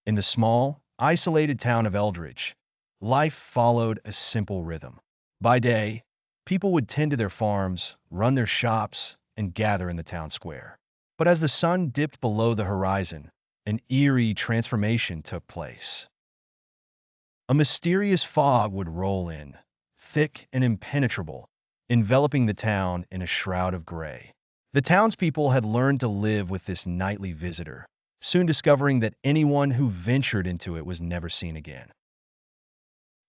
In the small, isolated town of Eldridge, life followed a simple rhythm. By day, people would tend to their farms, run their shops, and gather in the town square. But as the sun dipped below the horizon, an eerie transformation took place. A mysterious fog would roll in, thick and impenetrable, enveloping the town in a shroud of gray. The townspeople had learned to live with this nightly visitor, soon discovering that anyone who ventured into it was never seen again.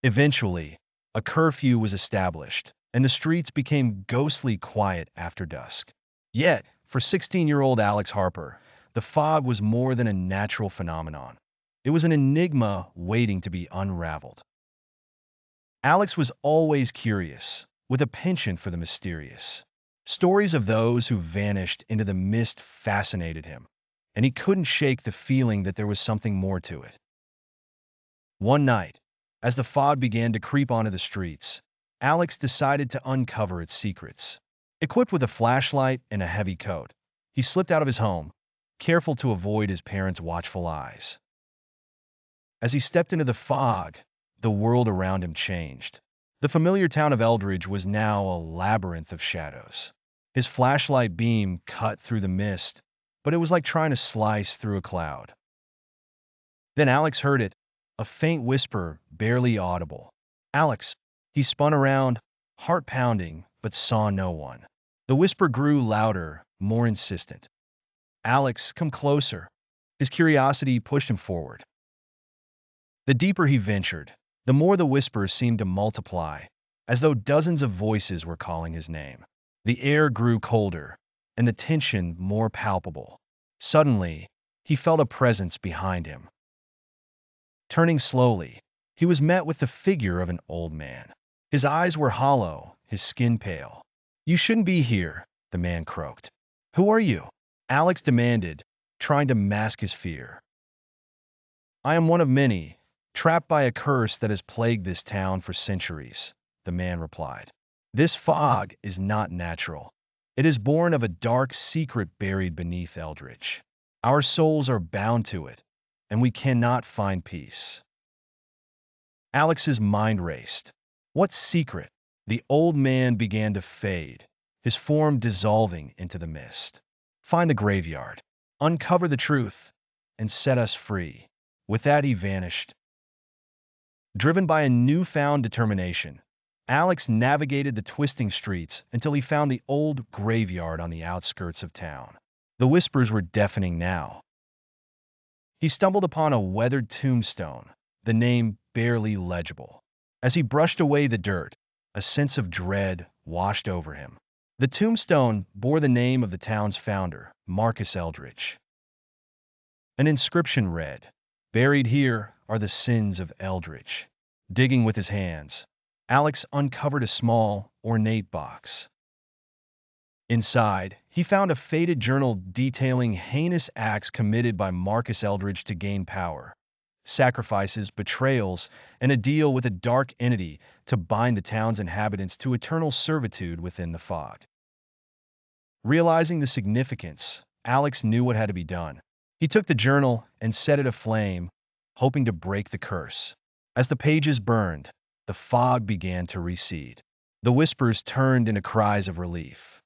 Eventually, a curfew was established, and the streets became ghostly quiet after dusk. Yet, for 16-year-old Alex Harper, the fog was more than a natural phenomenon. It was an enigma waiting to be unraveled. Alex was always curious, with a penchant for the mysterious. Stories of those who vanished into the mist fascinated him, and he couldn't shake the feeling that there was something more to it. One night, as the fog began to creep onto the streets, Alex decided to uncover its secrets. Equipped with a flashlight and a heavy coat, he slipped out of his home, careful to avoid his parents' watchful eyes. As he stepped into the fog, the world around him changed. The familiar town of Eldridge was now a labyrinth of shadows. His flashlight beam cut through the mist, but it was like trying to slice through a cloud. Then Alex heard it, a faint whisper, barely audible. "Alex." He spun around, heart pounding, but saw no one. The whisper grew louder, more insistent. "Alex, come closer." His curiosity pushed him forward. The deeper he ventured, the more the whisper seemed to multiply, as though dozens of voices were calling his name. The air grew colder, and the tension more palpable. Suddenly, he felt a presence behind him. Turning slowly, he was met with the figure of an old man. His eyes were hollow, his skin pale. "You shouldn't be here," the man croaked. "Who are you?" Alex demanded, trying to mask his fear. "I am one of many, trapped by a curse that has plagued this town for centuries," the man replied. "This fog is not natural. It is born of a dark secret buried beneath Eldridge. Our souls are bound to it, and we cannot find peace." Alex's mind raced. What secret? The old man began to fade, his form dissolving into the mist. "Find the graveyard, uncover the truth, and set us free." With that, he vanished. Driven by a newfound determination, Alex navigated the twisting streets until he found the old graveyard on the outskirts of town. The whispers were deafening now. He stumbled upon a weathered tombstone, the name barely legible. As he brushed away the dirt, a sense of dread washed over him. The tombstone bore the name of the town's founder, Marcus Eldridge. An inscription read, "Buried here are the sins of Eldridge." Digging with his hands, Alex uncovered a small, ornate box. Inside, he found a faded journal detailing heinous acts committed by Marcus Eldridge to gain power. Sacrifices, betrayals, and a deal with a dark entity to bind the town's inhabitants to eternal servitude within the fog. Realizing the significance, Alex knew what had to be done. He took the journal and set it aflame, hoping to break the curse. As the pages burned, the fog began to recede. The whispers turned into cries of relief.